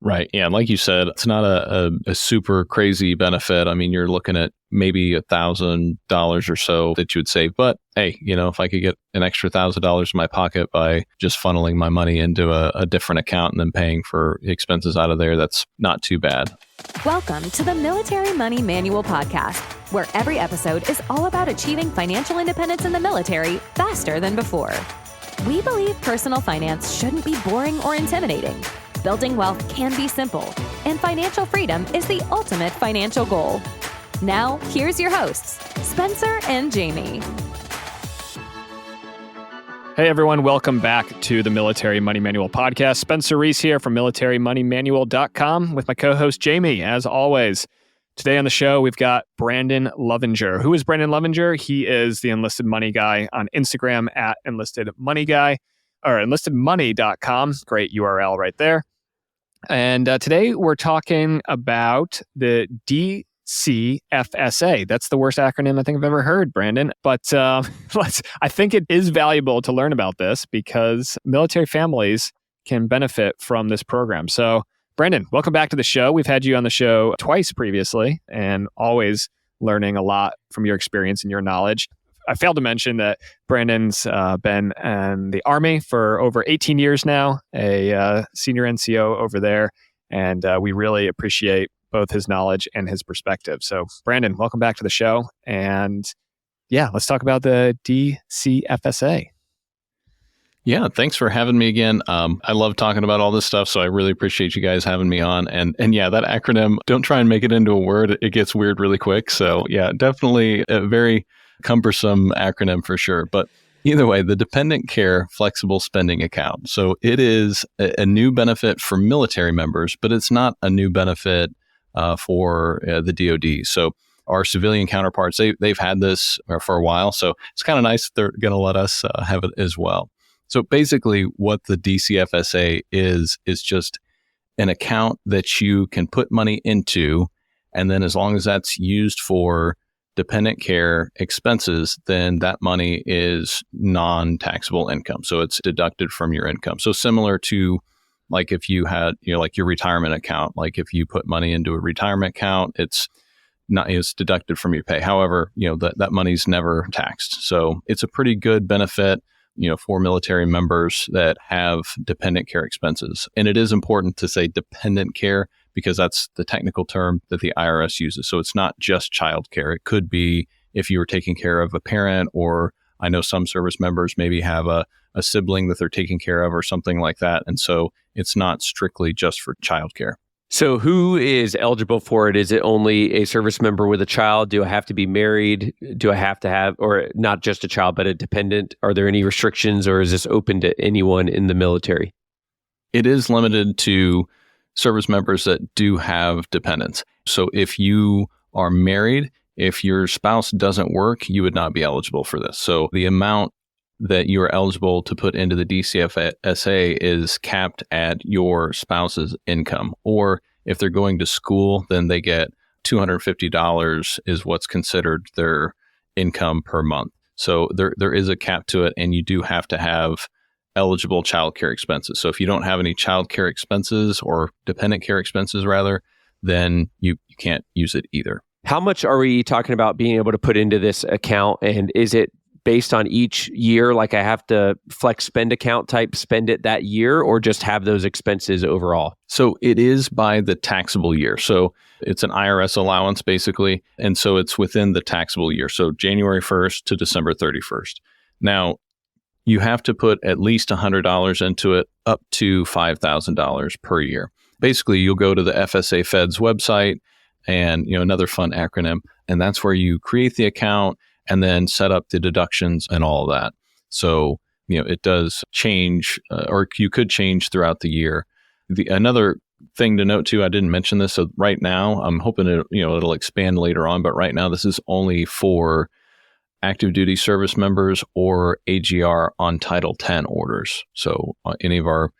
Right. Yeah. Like you said, it's not a super crazy benefit. I mean, you're looking at maybe $1,000 or so that you would save. But hey, if I could get an extra $1,000 in my pocket by just funneling my money into a different account and then paying for expenses out of there, that's not too bad. Welcome to the Military Money Manual Podcast, where every episode is all about achieving financial independence in the military faster than before. We believe personal finance shouldn't be boring or intimidating. Building wealth can be simple, and financial freedom is the ultimate financial goal. Now, here's your hosts, Spencer and Jamie. Hey everyone, welcome back to the Military Money Manual Podcast. Spencer Reese here from militarymoneymanual.com with my co-host Jamie, as always. Today on the show, we've got Brandon Lovingier. Who is Brandon Lovingier? He is the Enlisted Money Guy on Instagram at EnlistedMoneyGuy, or enlistedmoney.com. Great URL right there. And today we're talking about the DCFSA. That's the worst acronym I think I've ever heard, Brandon. But I think it is valuable to learn about this because military families can benefit from this program. So, Brandon, welcome back to the show. We've had you on the show twice previously and always learning a lot from your experience and your knowledge. I failed to mention that Brandon's been in the Army for over 18 years now, a senior NCO over there, and we really appreciate both his knowledge and his perspective. So, Brandon, welcome back to the show. And yeah, let's talk about the DCFSA. Yeah, thanks for having me again. I love talking about all this stuff, so I really appreciate you guys having me on. And yeah, that acronym, don't try and make it into a word. It gets weird really quick. So yeah, definitely a very cumbersome acronym for sure. But either way, the Dependent Care Flexible Spending Account. So it is a new benefit for military members, but it's not a new benefit for the DoD. So our civilian counterparts, they've had this for a while. So it's kind of nice they're going to let us have it as well. So basically what the DCFSA is just an account that you can put money into, and then as long as that's used for dependent care expenses, then that money is non-taxable income. So it's deducted from your income. So similar to like if you had, like your retirement account, like if you put money into a retirement account, it's deducted from your pay. However, that money's never taxed. So it's a pretty good benefit, for military members that have dependent care expenses. And it is important to say dependent care because that's the technical term that the IRS uses. So it's not just child care. It could be if you were taking care of a parent, or I know some service members maybe have a sibling that they're taking care of or something like that. And so it's not strictly just for child care. So who is eligible for it? Is it only a service member with a child? Do I have to be married? Do I have to have, or not just a child, but a dependent? Are there any restrictions, or is this open to anyone in the military? It is limited to service members that do have dependents. So if you are married, if your spouse doesn't work, you would not be eligible for this. So the amount that you are eligible to put into the DCFSA is capped at your spouse's income. Or if they're going to school, then they get $250 is what's considered their income per month. So there is a cap to it, and you do have to have eligible child care expenses. So if you don't have any child care expenses, or dependent care expenses rather, then you can't use it either. How much are we talking about being able to put into this account? And is it based on each year, like I have to flex spend account type spend it that year, or just have those expenses overall? So it is by the taxable year. So it's an IRS allowance basically. And so it's within the taxable year. So January 1st to December 31st. Now, you have to put at least $100 into it, up to $5,000 per year. Basically, you'll go to the FSA Fed's website, and another fun acronym, and that's where you create the account and then set up the deductions and all of that. So, it does change, or you could change throughout the year. Another thing to note too, I didn't mention this. So right now, I'm hoping it'll expand later on, but right now this is only for active duty service members or AGR on Title 10 orders. So any of our,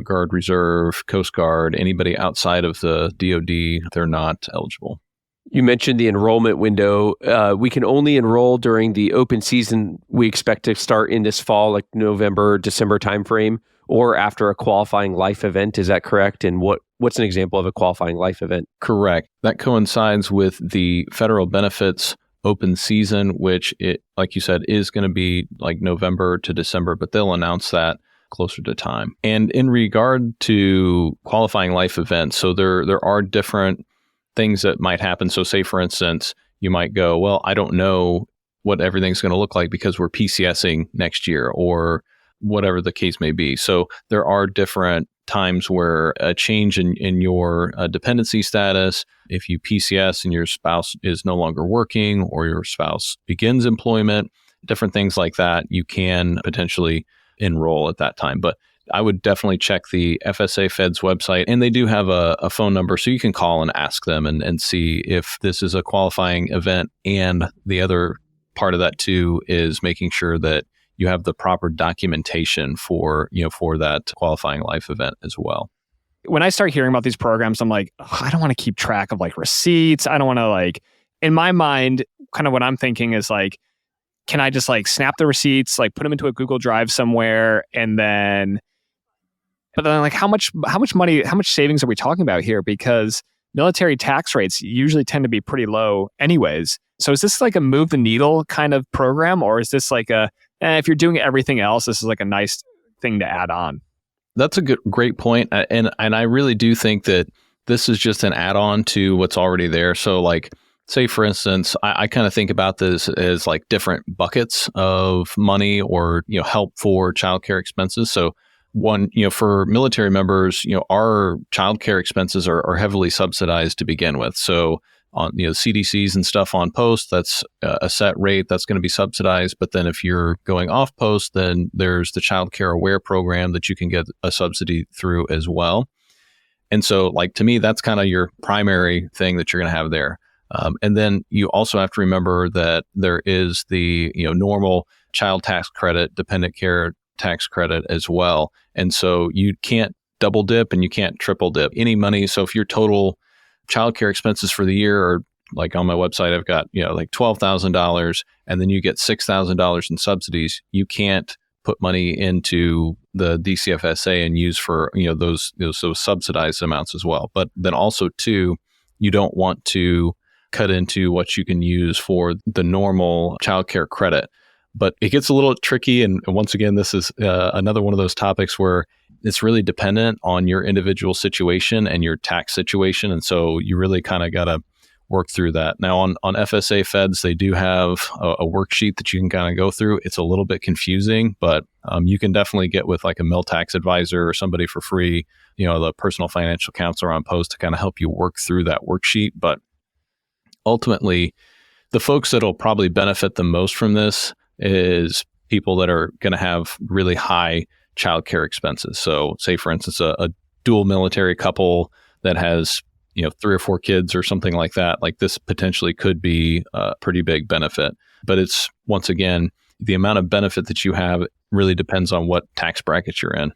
Guard Reserve, Coast Guard, anybody outside of the DoD, they're not eligible. You mentioned the enrollment window. We can only enroll during the open season we expect to start in this fall, like November, December timeframe, or after a qualifying life event. Is that correct? And what What's an example of a qualifying life event? Correct. That coincides with the federal benefits open season, which like you said, is going to be like November to December, but they'll announce that closer to time. And in regard to qualifying life events, so there are different things that might happen. So say, for instance, you might go, well, I don't know what everything's going to look like because we're PCSing next year or whatever the case may be. So there are different times where a change in your dependency status, if you PCS and your spouse is no longer working or your spouse begins employment, different things like that, you can potentially enroll at that time. But I would definitely check the FSA Fed's website, and they do have a phone number so you can call and ask them and see if this is a qualifying event. And the other part of that too is making sure that you have the proper documentation for that qualifying life event as well. When I start hearing about these programs, I'm like, I don't want to keep track of like receipts. I don't want to in my mind, kind of what I'm thinking is like, can I just like snap the receipts, like put them into a Google Drive somewhere, but then like how much money, how much savings are we talking about here? Because military tax rates usually tend to be pretty low anyways. So is this like a move the needle kind of program, or is this like if you're doing everything else, this is like a nice thing to add on? That's a great point. And I really do think that this is just an add-on to what's already there. So like, say for instance, I kind of think about this as like different buckets of money or, help for childcare expenses. So one, for military members, our childcare expenses are heavily subsidized to begin with. So on CDCs and stuff on post, that's a set rate that's going to be subsidized. But then if you're going off post, then there's the Child Care Aware program that you can get a subsidy through as well. And so like to me, that's kind of your primary thing that you're going to have there. And then you also have to remember that there is the normal child tax credit, dependent care tax credit as well. And so you can't double dip and you can't triple dip any money. So if your total childcare expenses for the year are like on my website, I've got, like $12,000 and then you get $6,000 in subsidies, you can't put money into the DCFSA and use for, those subsidized amounts as well. But then also too, you don't want to cut into what you can use for the normal childcare credit. But it gets a little tricky. And once again, this is another one of those topics where it's really dependent on your individual situation and your tax situation. And so you really kind of got to work through that. Now on FSA Feds, they do have a worksheet that you can kind of go through. It's a little bit confusing, but you can definitely get with like a mill tax advisor or somebody for free, the personal financial counselor on post to kind of help you work through that worksheet. But ultimately, the folks that'll probably benefit the most from this is people that are going to have really high childcare expenses. So say, for instance, a dual military couple that has, 3 or 4 kids or something like that, like this potentially could be a pretty big benefit. But it's, once again, the amount of benefit that you have really depends on what tax bracket you're in.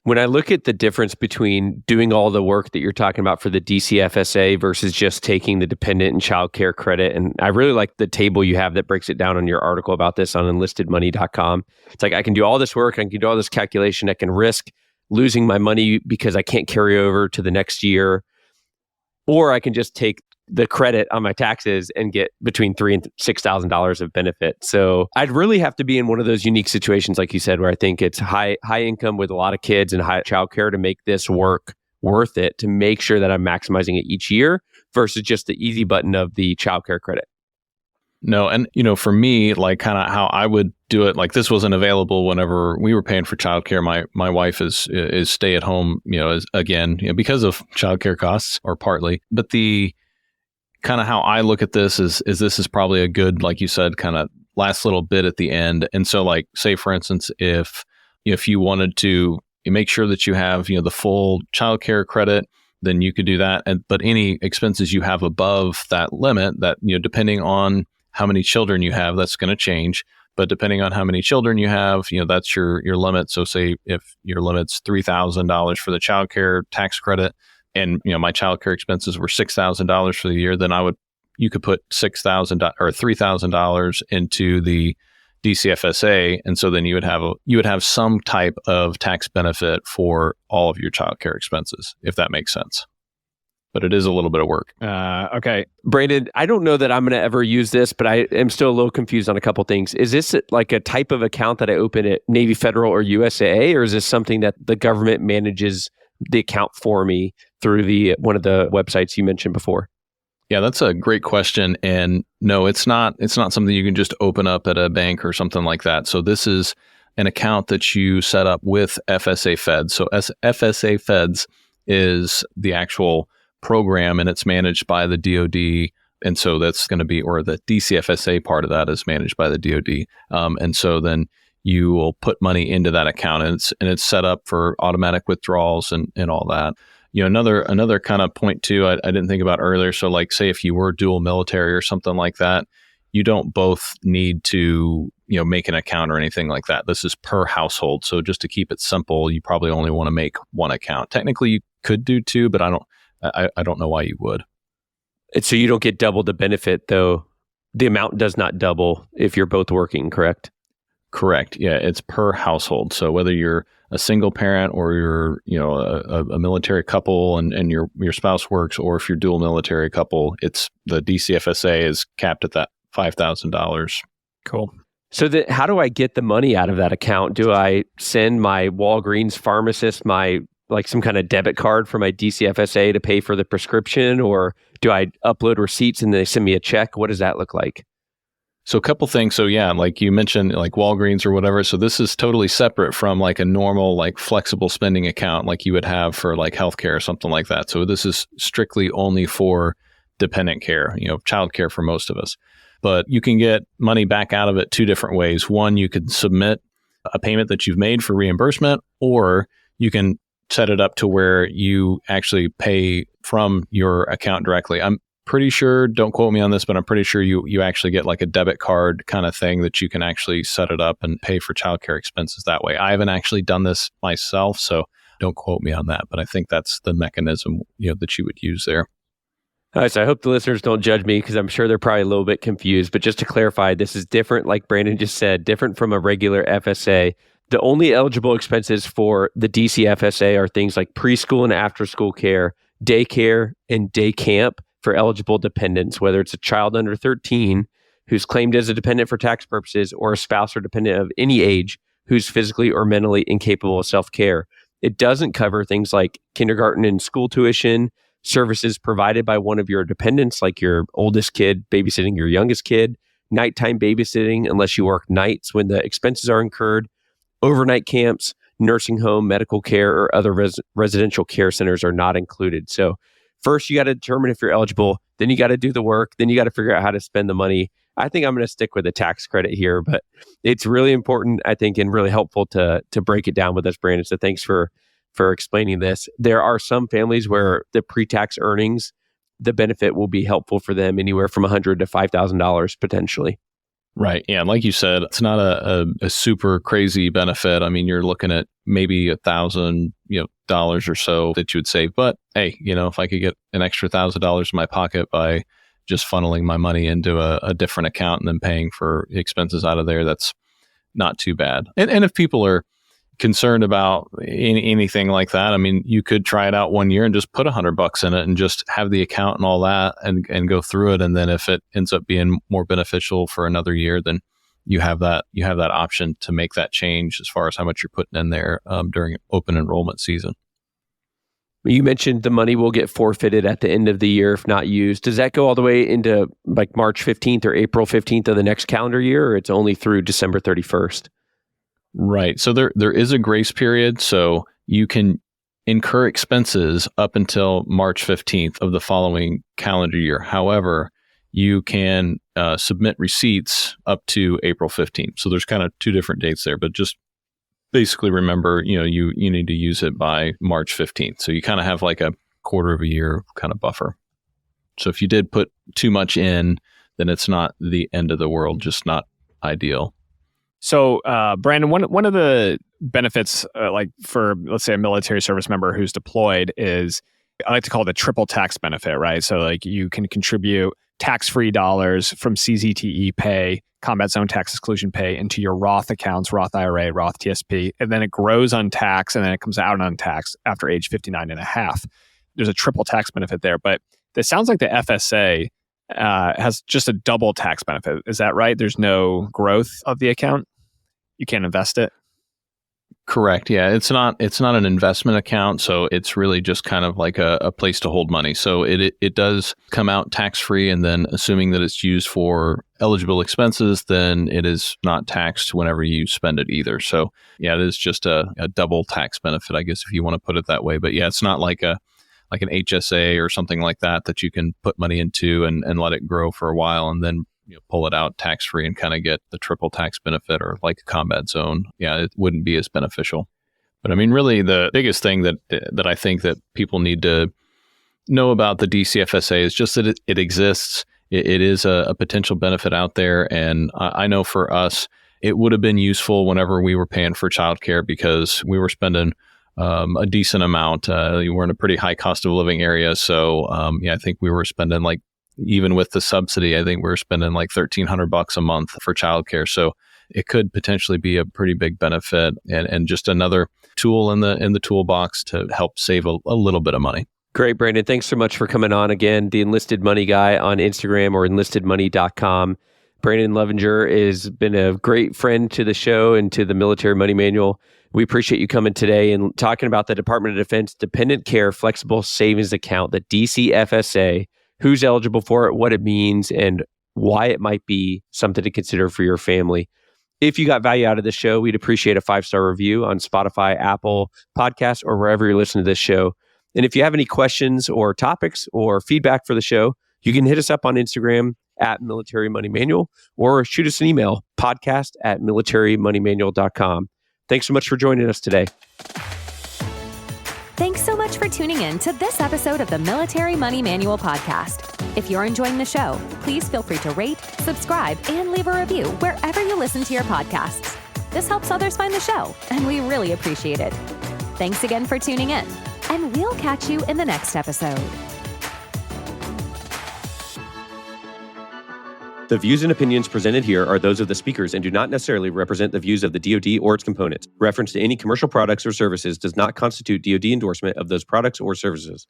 When I look at the difference between doing all the work that you're talking about for the DCFSA versus just taking the dependent and child care credit, and I really like the table you have that breaks it down on your article about this on enlistedmoney.com. It's like I can do all this work, I can do all this calculation, I can risk losing my money because I can't carry over to the next year, or I can just take the credit on my taxes and get between $3,000 and $6,000 of benefit. So I'd really have to be in one of those unique situations, like you said, where I think it's high income with a lot of kids and high childcare to make this work worth it, to make sure that I'm maximizing it each year versus just the easy button of the childcare credit. No, and for me, like kind of how I would do it, like this wasn't available whenever we were paying for childcare. My wife is stay at home, because of childcare costs or partly. But the kind of how I look at this is this is probably a good, like you said, kind of last little bit at the end. And so like, say for instance, if you wanted to make sure that you have, the full childcare credit, then you could do that. But any expenses you have above that limit, that, depending on how many children you have, that's going to change. But depending on how many children you have, that's your limit. So say if your limit's $3,000 for the childcare tax credit, and my childcare expenses were $6,000 for the year, then you could put $6,000 or $3,000 into the DCFSA, and so then you would have some type of tax benefit for all of your childcare expenses, if that makes sense. But it is a little bit of work. Okay. Brandon, I don't know that I'm going to ever use this, but I am still a little confused on a couple things. Is this like a type of account that I open at Navy Federal or USAA, or is this something that the government manages the account for me through one of the websites you mentioned before? Yeah, that's a great question. And no, it's not something you can just open up at a bank or something like that. So this is an account that you set up with FSA Feds. So FSA Feds is the actual program, and it's managed by the DoD. And so that's going to be, or the DCFSA part of that is managed by the DoD. And so then you will put money into that account, and it's set up for automatic withdrawals and all that. Another kind of point too, I didn't think about earlier. So like, say if you were dual military or something like that, you don't both need to, make an account or anything like that. This is per household. So just to keep it simple, you probably only want to make one account. Technically you could do two, but I don't know why you would. So you don't get double the benefit, though. The amount does not double if you're both working, correct? Correct. Yeah, it's per household. So whether you're a single parent or you're, a military couple and your spouse works, or if you're dual military couple, it's the DCFSA is capped at that $5,000. Cool. So how do I get the money out of that account? Do I send my Walgreens pharmacist some kind of debit card for my DCFSA to pay for the prescription, or do I upload receipts and they send me a check? What does that look like? So a couple things. So yeah, like you mentioned, like Walgreens or whatever. So this is totally separate from like a normal, like flexible spending account like you would have for like healthcare or something like that. So this is strictly only for dependent care, childcare for most of us. But you can get money back out of it two different ways. One, you could submit a payment that you've made for reimbursement, or you can set it up to where you actually pay from your account directly. I'm pretty sure, don't quote me on this, but I'm pretty sure you actually get like a debit card kind of thing that you can actually set it up and pay for childcare expenses that way. I haven't actually done this myself, so don't quote me on that, but I think that's the mechanism that you would use there. All right, so I hope the listeners don't judge me because I'm sure they're probably a little bit confused. But just to clarify, this is different, like Brandon just said, different from a regular FSA. The only eligible expenses for the DCFSA are things like preschool and after-school care, daycare, and day camp for eligible dependents, whether it's a child under 13 who's claimed as a dependent for tax purposes, or a spouse or dependent of any age who's physically or mentally incapable of self-care. It doesn't cover things like kindergarten and school tuition, services provided by one of your dependents, like your oldest kid babysitting your youngest kid, nighttime babysitting unless you work nights when the expenses are incurred, overnight camps, nursing home, medical care, or other residential care centers are not included. So first you got to determine if you're eligible, then you got to do the work, then you got to figure out how to spend the money. I think I'm going to stick with the tax credit here, but it's really important, I think, and really helpful to break it down with us, Brandon. So thanks for explaining this. There are some families where the pre-tax earnings, the benefit will be helpful for them anywhere from $100 to $5,000 potentially. Right. Yeah. And like you said, it's not a super crazy benefit. I mean, you're looking at maybe $1,000, dollars or so that you would save. But hey, if I could get an extra $1,000 in my pocket by just funneling my money into a different account and then paying for expenses out of there, that's not too bad. And if people are concerned about anything like that, I mean, you could try it out 1 year and just put $100 in it and just have the account and all that and go through it. And then if it ends up being more beneficial for another year, then you have that option to make that change as far as how much you're putting in there during open enrollment season. You mentioned the money will get forfeited at the end of the year if not used. Does that go all the way into like March 15th or April 15th of the next calendar year, or it's only through December 31st? Right. So there is a grace period. So you can incur expenses up until March 15th of the following calendar year. However, you can submit receipts up to April 15th. So there's kind of two different dates there, but just basically remember, you need to use it by March 15th. So you kind of have like a quarter of a year kind of buffer. So if you did put too much in, then it's not the end of the world, just not ideal. So, Brandon, one of the benefits, like for, let's say, a military service member who's deployed is, I like to call it a triple tax benefit, right? So like you can contribute tax-free dollars from CZTE pay, combat zone tax exclusion pay, into your Roth accounts, Roth IRA, Roth TSP, and then it grows untaxed, and then it comes out untaxed after age 59 and a half. There's a triple tax benefit there, but it sounds like the FSA has just a double tax benefit. Is that right? There's no growth of the account? You can't invest it? Correct. Yeah, it's not an investment account, so it's really just kind of like a place to hold money. So it does come out tax free, and then assuming that it's used for eligible expenses, then it is not taxed whenever you spend it either. So yeah, it is just a double tax benefit, I guess, if you want to put it that way. But yeah, it's not like an HSA or something like that you can put money into and let it grow for a while and then pull it out tax free and kind of get the triple tax benefit, or like a combat zone. Yeah, it wouldn't be as beneficial. But I mean, really, the biggest thing that I think that people need to know about the DCFSA is just that it exists. It is a potential benefit out there, and I know for us, it would have been useful whenever we were paying for childcare, because we were spending a decent amount. We're in a pretty high cost of living area, so I think we were spending, like, even with the subsidy, I think we're spending like $1,300 a month for childcare. So it could potentially be a pretty big benefit, and just another tool in the toolbox to help save a little bit of money. Great, Brandon. Thanks so much for coming on again. The Enlisted Money Guy on Instagram or enlistedmoney.com. Brandon Lovingier has been a great friend to the show and to the Military Money Manual. We appreciate you coming today and talking about the Department of Defense Dependent Care Flexible Savings Account, the DCFSA, who's eligible for it, what it means, and why it might be something to consider for your family. If you got value out of this show, we'd appreciate a 5-star review on Spotify, Apple Podcasts, or wherever you're listening to this show. And if you have any questions or topics or feedback for the show, you can hit us up on Instagram at Military Money Manual, or shoot us an email, podcast@militarymoneymanual.com. Thanks so much for joining us today. Thanks so much for tuning in to this episode of the Military Money Manual podcast. If you're enjoying the show, please feel free to rate, subscribe, and leave a review wherever you listen to your podcasts. This helps others find the show, and we really appreciate it. Thanks again for tuning in, and we'll catch you in the next episode. The views and opinions presented here are those of the speakers and do not necessarily represent the views of the DoD or its components. Reference to any commercial products or services does not constitute DoD endorsement of those products or services.